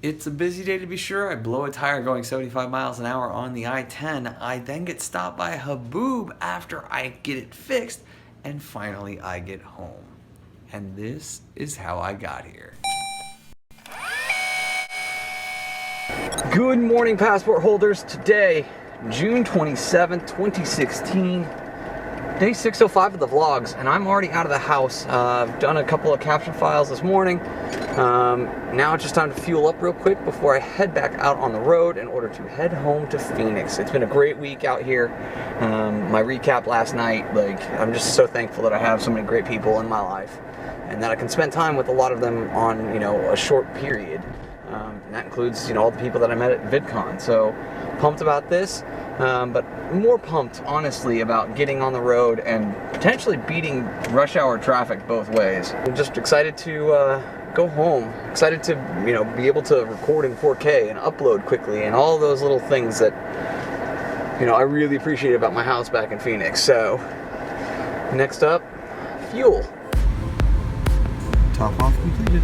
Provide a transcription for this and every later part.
It's a busy day to be sure. I blow a tire going 75 miles an hour on the I-10. I then get stopped by Haboob after I get it fixed, and finally I get home. And this is how I got here. Good morning, passport holders. Today, June 27th, 2016. Day 605 of the vlogs, and I'm already out of the house. I've done a couple of caption files this morning. Now it's just time to fuel up real quick before I head back out on the road in order to head home to Phoenix. It's been a great week out here. My recap last night, I'm just so thankful that I have so many great people in my life and that I can spend time with a lot of them on, a short period. And that includes, all the people that I met at VidCon. So pumped about this, but more pumped, honestly, about getting on the road and potentially beating rush hour traffic both ways. I'm just excited to go home. Excited to, be able to record in 4K and upload quickly and all those little things that, I really appreciate about my house back in Phoenix. So next up, fuel. Top off completed.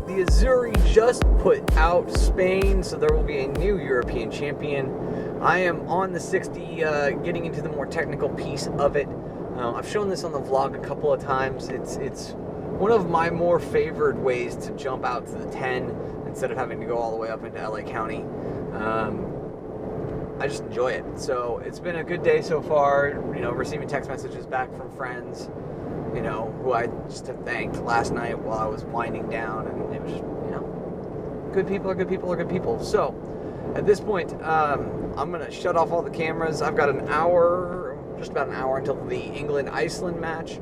The Azzurri just put out Spain, so there will be a new European champion. I am on the 60, getting into the more technical piece of it. I've shown this on the vlog a couple of times. It's one of my more favored ways to jump out to the 10 instead of having to go all the way up into LA County. I just enjoy it. So it's been a good day so far, receiving text messages back from friends, who I just had thanked last night while I was winding down, and it was just, good people are good people are good people. So at this point, I'm gonna shut off all the cameras. I've got an hour, just about an hour until the England-Iceland match,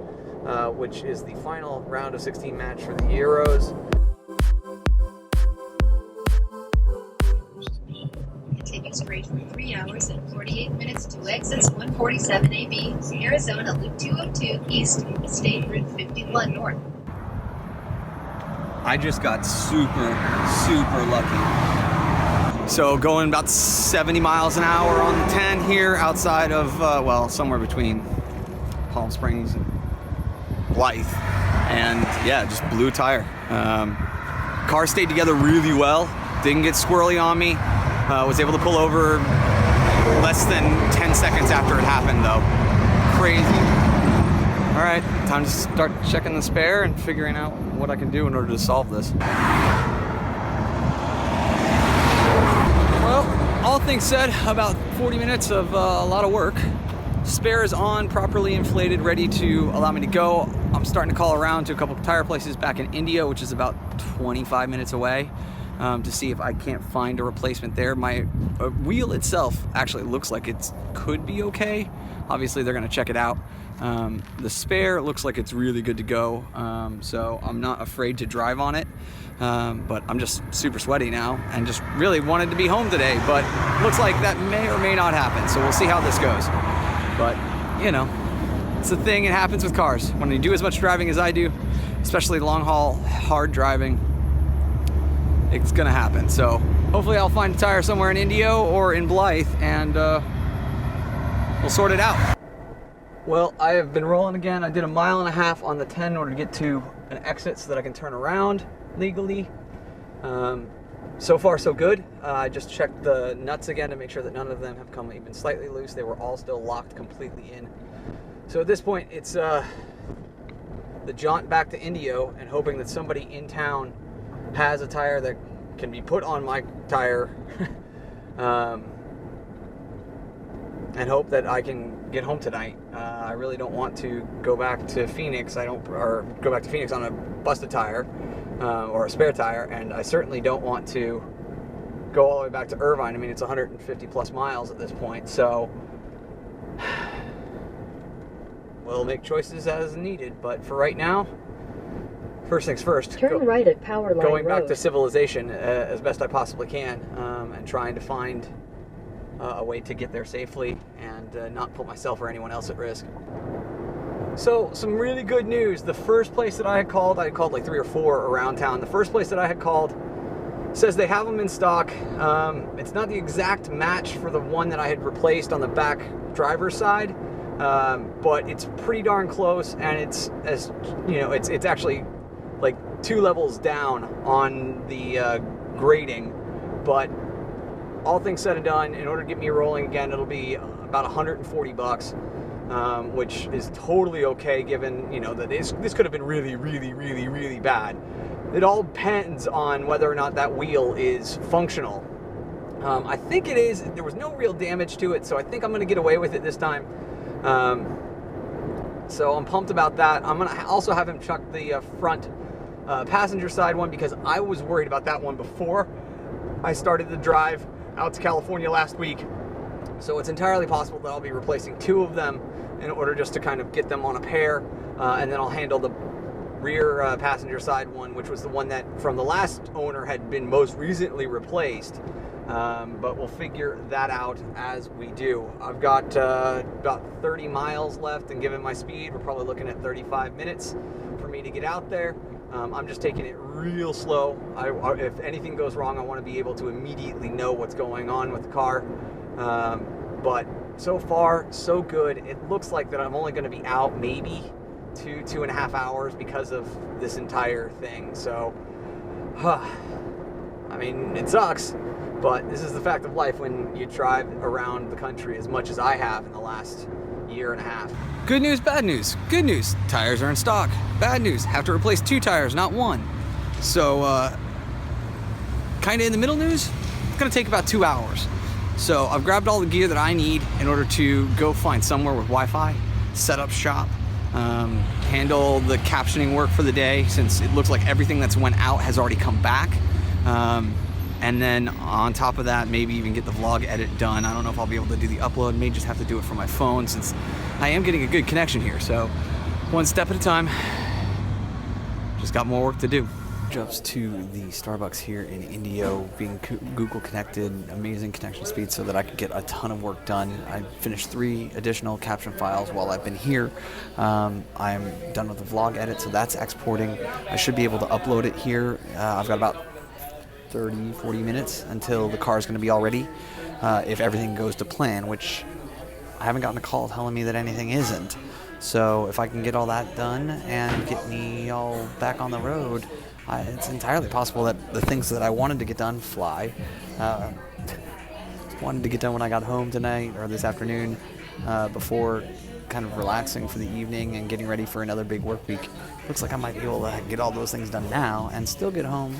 which is the final round of 16 match for the Euros. Continues straight for 3 hours and 48 minutes to exits 147 AB, Arizona Loop 202 East, State Route 51 North. I just got super lucky. So going about 70 miles an hour on the 10 here outside of, somewhere between Palm Springs and Blythe. And yeah, just blew a tire. Car stayed together really well. Didn't get squirrely on me. Was able to pull over less than 10 seconds after it happened, though. Crazy. All right, time to start checking the spare and figuring out what I can do in order to solve this. Well, all things said, about 40 minutes of a lot of work. Spare is on, properly inflated, ready to allow me to go. I'm starting to call around to a couple of tire places back in Indio, which is about 25 minutes away. To see if I can't find a replacement there. My wheel itself actually looks like it could be okay. Obviously they're gonna check it out. The spare looks like it's really good to go, so I'm not afraid to drive on it, but I'm just super sweaty now and just really wanted to be home today, but looks like that may or may not happen, so we'll see how this goes. But it's a thing, it happens with cars. When you do as much driving as I do, especially long haul, hard driving, it's gonna happen. So hopefully I'll find a tire somewhere in Indio or in Blythe, and we'll sort it out. Well, I have been rolling again. I did 1.5 miles on the 10 in order to get to an exit so that I can turn around legally. So far so good. I just checked the nuts again to make sure that none of them have come even slightly loose. They were all still locked completely in. So at this point, it's the jaunt back to Indio and hoping that somebody in town has a tire that can be put on my tire, and hope that I can get home tonight. I really don't want to go back to Phoenix. Go back to Phoenix on a busted tire or a spare tire, and I certainly don't want to go all the way back to Irvine. I mean, it's 150 plus miles at this point, so we'll make choices as needed. But for right now, first things first, turn right at Power Line going back Road. to civilization as best I possibly can, and trying to find a way to get there safely and not put myself or anyone else at risk. So, some really good news. The first place that I had called like 3 or 4 around town. The first place that I had called says they have them in stock. It's not the exact match for the one that I had replaced on the back driver's side, but it's pretty darn close, and it's, as you know, it's actually like 2 levels down on the grading, but all things said and done, in order to get me rolling again, it'll be about 140 bucks, which is totally okay given, you know, that this could have been really bad. It all depends on whether or not that wheel is functional. I think it is. There was no real damage to it, so I think I'm going to get away with it this time. So I'm pumped about that. I'm going to also have him chuck the front passenger side one, because I was worried about that one before I started the drive out to California last week. So it's entirely possible that I'll be replacing 2 of them in order just to kind of get them on a pair, and then I'll handle the rear passenger side one, which was the one that from the last owner had been most recently replaced. But we'll figure that out as we do. I've got about 30 miles left, and given my speed, we're probably looking at 35 minutes for me to get out there. I'm just taking it real slow. If anything goes wrong, I want to be able to immediately know what's going on with the car. But so far, so good. It looks like that I'm only going to be out maybe 2.5 hours because of this entire thing. So, I mean, it sucks, but this is the fact of life when you drive around the country as much as I have in the last year and a half. Good news, bad news. Good news, tires are in stock. Bad news, have to replace 2 tires, not 1. So, kind of in the middle news, it's gonna take about 2 hours. So I've grabbed all the gear that I need in order to go find somewhere with Wi-Fi, set up shop, handle the captioning work for the day, since it looks like everything that's went out has already come back. And then on top of that, maybe even get the vlog edit done. I don't know if I'll be able to do the upload. May just have to do it from my phone, since I am getting a good connection here. So one step at a time. Just got more work to do. Jumps to the Starbucks here in Indio, being Google connected, amazing connection speed so that I could get a ton of work done. I finished 3 additional caption files while I've been here. I'm done with the vlog edit, so that's exporting. I should be able to upload it here. I've got about 30-40 minutes until the car is going to be all ready, if everything goes to plan, which I haven't gotten a call telling me that anything isn't. So if I can get all that done and get me all back on the road, it's entirely possible that the things that I wanted to get done fly. Wanted to get done when I got home tonight or this afternoon, before kind of relaxing for the evening and getting ready for another big work week. Looks like I might be able to get all those things done now and still get home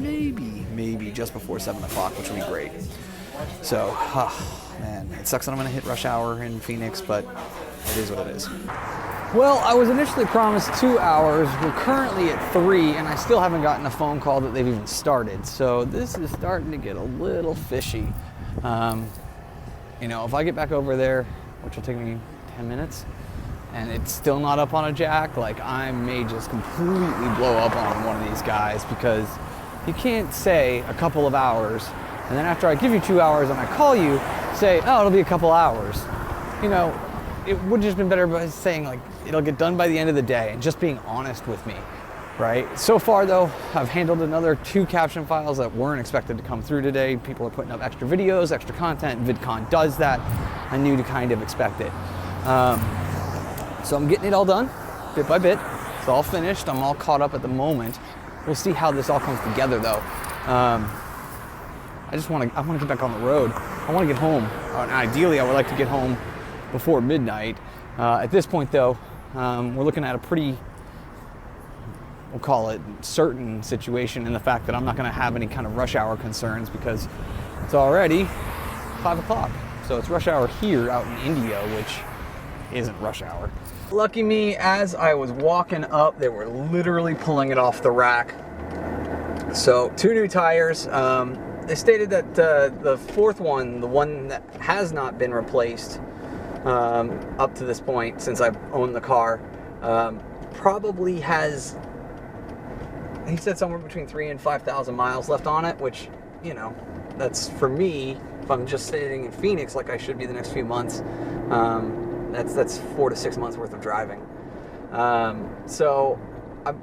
maybe just before 7 o'clock, which would be great. So, man, it sucks that I'm going to hit rush hour in Phoenix, but it is what it is. Well, I was initially promised 2 hours. We're currently at 3, and I still haven't gotten a phone call that they've even started. So this is starting to get a little fishy. You know, if I get back over there, which will take me 10 minutes, and it's still not up on a jack, like, I may just completely blow up on one of these guys, because you can't say a couple of hours, and then after I give you 2 hours and I call you, say, oh, it'll be a couple hours. You know, it would just been better by saying, like, it'll get done by the end of the day, and just being honest with me, right? So far, though, I've handled another 2 caption files that weren't expected to come through today. People are putting up extra videos, extra content. VidCon does that. I knew to kind of expect it. So I'm getting it all done, bit by bit. It's all finished. I'm all caught up at the moment. We'll see how this all comes together, though. I want to get back on the road. I want to get home. And ideally, I would like to get home before midnight. At this point, though, we're looking at a pretty, we'll call it, certain situation in the fact that I'm not going to have any kind of rush hour concerns, because it's already 5 o'clock. So it's rush hour here out in Indio, which isn't rush hour. Lucky me, as I was walking up, they were literally pulling it off the rack. So 2 new tires. They stated that the 4th one, the one that has not been replaced up to this point since I've owned the car, probably has, he said, somewhere between 3,000 and 5,000 miles left on it, which, you know, that's, for me, if I'm just sitting in Phoenix like I should be the next few months, that's 4 to 6 months worth of driving. So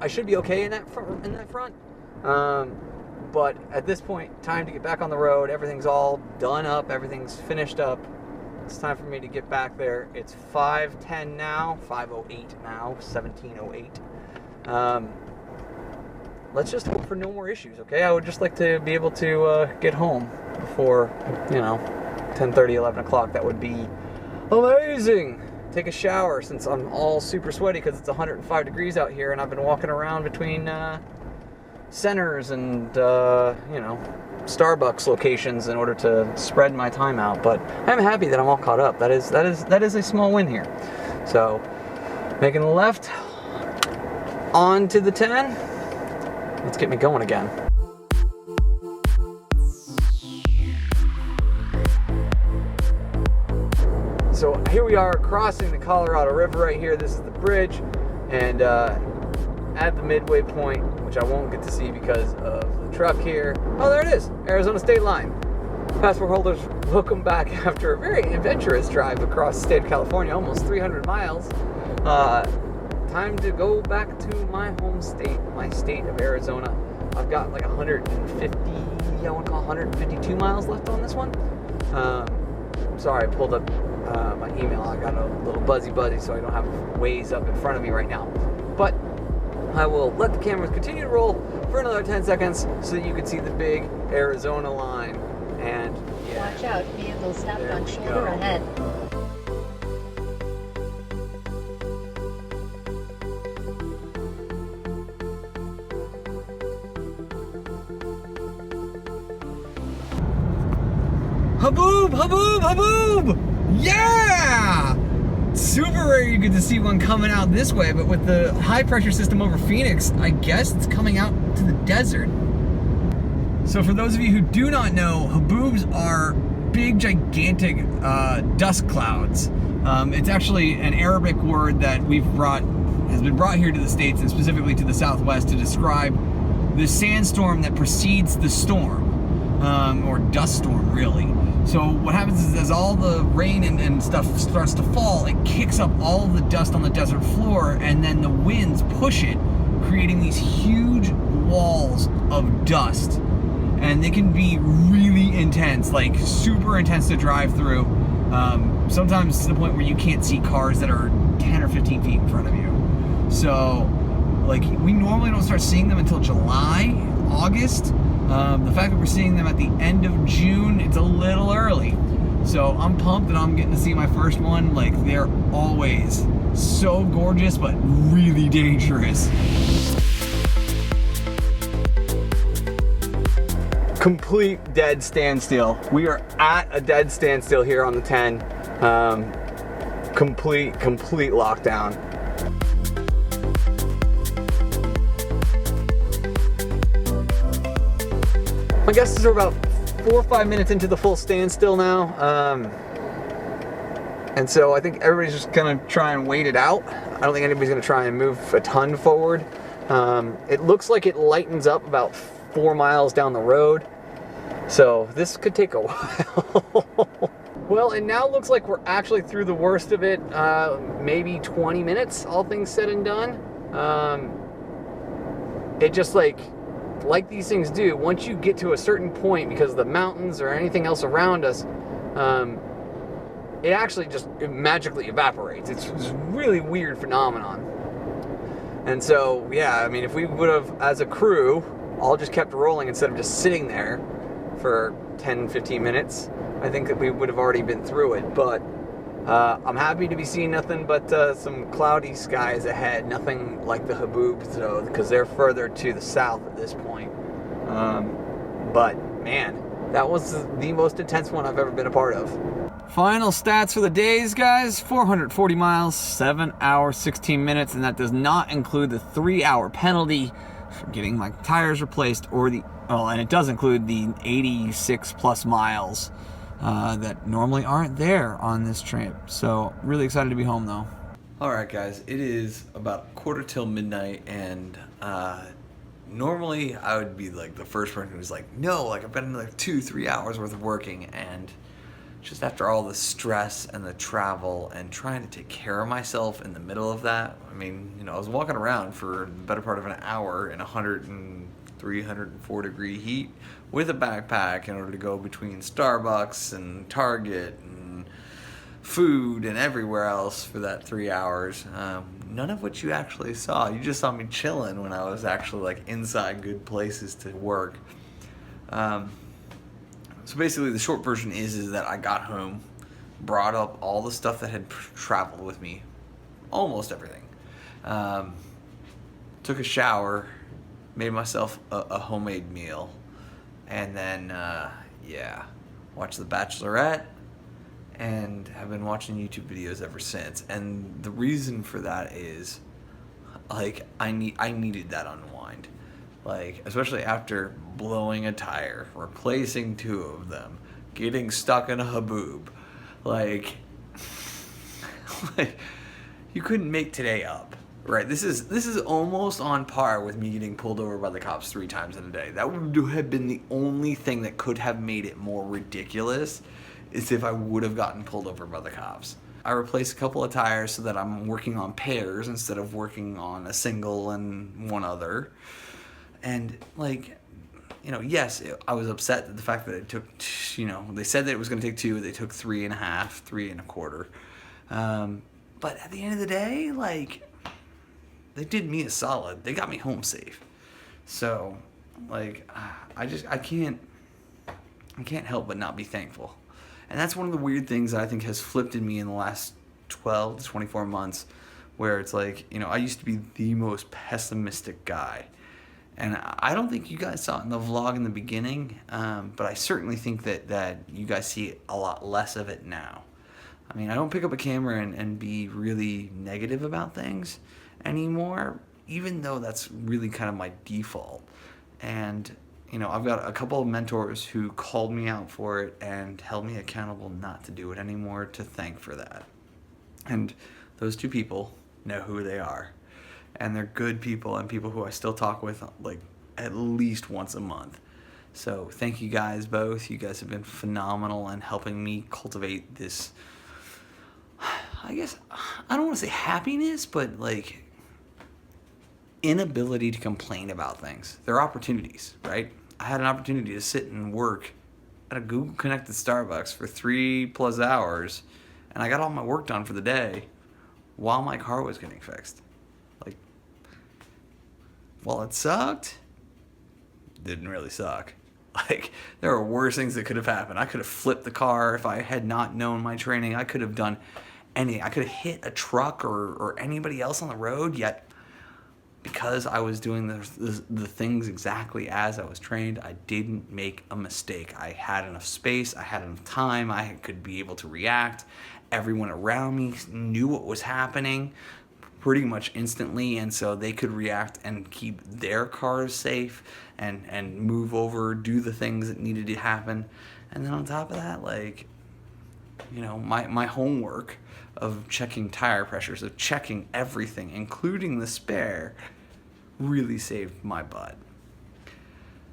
I should be okay in that front. But at this point, time to get back on the road. Everything's all done up. Everything's finished up. It's time for me to get back there. It's 5:10 now, 5:08 now, 17:08. let's just hope for no more issues, okay? I would just like to be able to get home before, 10:30, 11 o'clock. That would be amazing. Take a shower since I'm all super sweaty because it's 105 degrees out here and I've been walking around between centers and, Starbucks locations in order to spread my time out. But I'm happy that I'm all caught up. That is a small win here. So, making the left on to the 10. Let's get me going again. So here we are crossing the Colorado River right here. This is the bridge, and at the midway point, which I won't get to see because of the truck here. Oh, there it is, Arizona state line. Passport holders, welcome back after a very adventurous drive across the state of California, almost 300 miles. Time to go back to my home state, my state of Arizona. I've got like 152 miles left on this one. Sorry, I pulled up my email. I got a little buzzy, so I don't have Waze up in front of me right now. But I will let the cameras continue to roll for another 10 seconds so that you can see the big Arizona line. And yeah, Watch out, vehicle stopped on shoulder ahead. Haboob! Haboob! Haboob! Yeah! Super rare you get to see one coming out this way, but with the high pressure system over Phoenix, I guess it's coming out to the desert. So for those of you who do not know, haboobs are big, gigantic dust clouds. It's actually an Arabic word that has been brought here to the States and specifically to the Southwest to describe the sandstorm that precedes the storm, or dust storm really. So what happens is as all the rain and stuff starts to fall, it kicks up all of the dust on the desert floor, and then the winds push it, creating these huge walls of dust. And they can be really intense, like super intense to drive through. Sometimes to the point where you can't see cars that are 10 or 15 feet in front of you. So, like, we normally don't start seeing them until July, August. The fact that we're seeing them at the end of June, it's a little early. So I'm pumped that I'm getting to see my first one. Like, they're always so gorgeous, but really dangerous. Complete dead standstill. We are at a dead standstill here on the 10. Complete lockdown. My guess is we're about 4 or 5 minutes into the full standstill now. And so I think everybody's just gonna try and wait it out. I don't think anybody's gonna try and move a ton forward. It looks like it lightens up about 4 miles down the road. So this could take a while. Well, it now looks like we're actually through the worst of it. Maybe 20 minutes, all things said and done. It just like these things do, once you get to a certain point because of the mountains or anything else around us, it actually just magically evaporates. It's a really weird phenomenon. And so, yeah, I mean, if we would have, as a crew, all just kept rolling instead of just sitting there for 10, 15 minutes, I think that we would have already been through it. But I'm happy to be seeing nothing but some cloudy skies ahead. Nothing like the Haboob, though, because they're further to the south at this point. But man, that was the most intense one I've ever been a part of. Final stats for the days, guys. 440 miles, 7 hours, 16 minutes, and that does not include the 3-hour penalty for getting my tires replaced, and it does include the 86 plus miles that normally aren't there on this trip. So really excited to be home though. Alright guys, it is about 1:45 and normally I would be like the first person who's like, no, like I've been like 2-3 hours worth of working, and just after all the stress and the travel and trying to take care of myself in the middle of that, I mean, I was walking around for the better part of an hour in 103, 104 degree heat with a backpack in order to go between Starbucks and Target and food and everywhere else for that 3 hours. none of what you actually saw. You just saw me chilling when I was actually like inside good places to work. So basically the short version is that I got home, brought up all the stuff that had traveled with me, almost everything. Took a shower, made myself a homemade meal, and then, watched The Bachelorette, and have been watching YouTube videos ever since. And the reason for that is, like, I needed that unwind. Like, especially after blowing a tire, replacing 2 of them, getting stuck in a Haboob. Like, you couldn't make today up, right? This is almost on par with me getting pulled over by the cops 3 times in a day. That would have been the only thing that could have made it more ridiculous, is if I would have gotten pulled over by the cops. I replaced a couple of tires so that I'm working on pairs instead of working on a single and one other. And, like, you know, yes, I was upset at the fact that it took, you know, they said that it was going to take 2, they took 3.5, 3.25. But at the end of the day, like, they did me a solid. They got me home safe. So, like, I can't help but not be thankful. And that's one of the weird things that I think has flipped in me in the last 12 to 24 months, where it's like, you know, I used to be the most pessimistic guy. And I don't think you guys saw it in the vlog in the beginning, but I certainly think that you guys see a lot less of it now. I mean, I don't pick up a camera and be really negative about things anymore, even though that's really kind of my default. And, you know, I've got a couple of mentors who called me out for it and held me accountable not to do it anymore, to thank for that. And those 2 people know who they are. And they're good people, and people who I still talk with, like, at least once a month. So thank you guys both. You guys have been phenomenal in helping me cultivate this, I guess, I don't want to say happiness, but, like, inability to complain about things. They're opportunities, right? I had an opportunity to sit and work at a Google connected Starbucks for 3+ hours, and I got all my work done for the day while my car was getting fixed. Like, while it sucked, didn't really suck. Like, there are worse things that could have happened. I could have flipped the car if I had not known my training. I could have done anything. I could have hit a truck or anybody else on the road, yet because I was doing the things exactly as I was trained, I didn't make a mistake. I had enough space, I had enough time, I could be able to react. Everyone around me knew what was happening pretty much instantly, and so they could react and keep their cars safe and move over, do the things that needed to happen. And then on top of that, like, you know, my homework of checking tire pressures, of checking everything, including the spare, really saved my butt.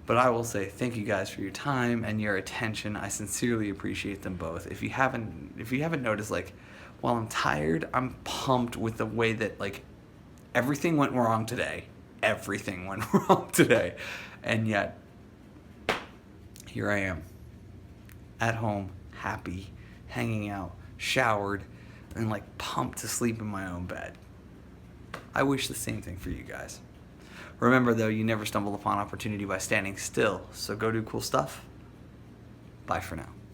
But I will say thank you guys for your time and your attention. I sincerely appreciate them both. If you haven't noticed, like, while I'm tired, I'm pumped with the way that, like, everything went wrong today. Everything went wrong today. And yet, here I am, at home, happy, hanging out, showered, and, like, pumped to sleep in my own bed. I wish the same thing for you guys. Remember, though, you never stumble upon opportunity by standing still, so go do cool stuff. Bye for now.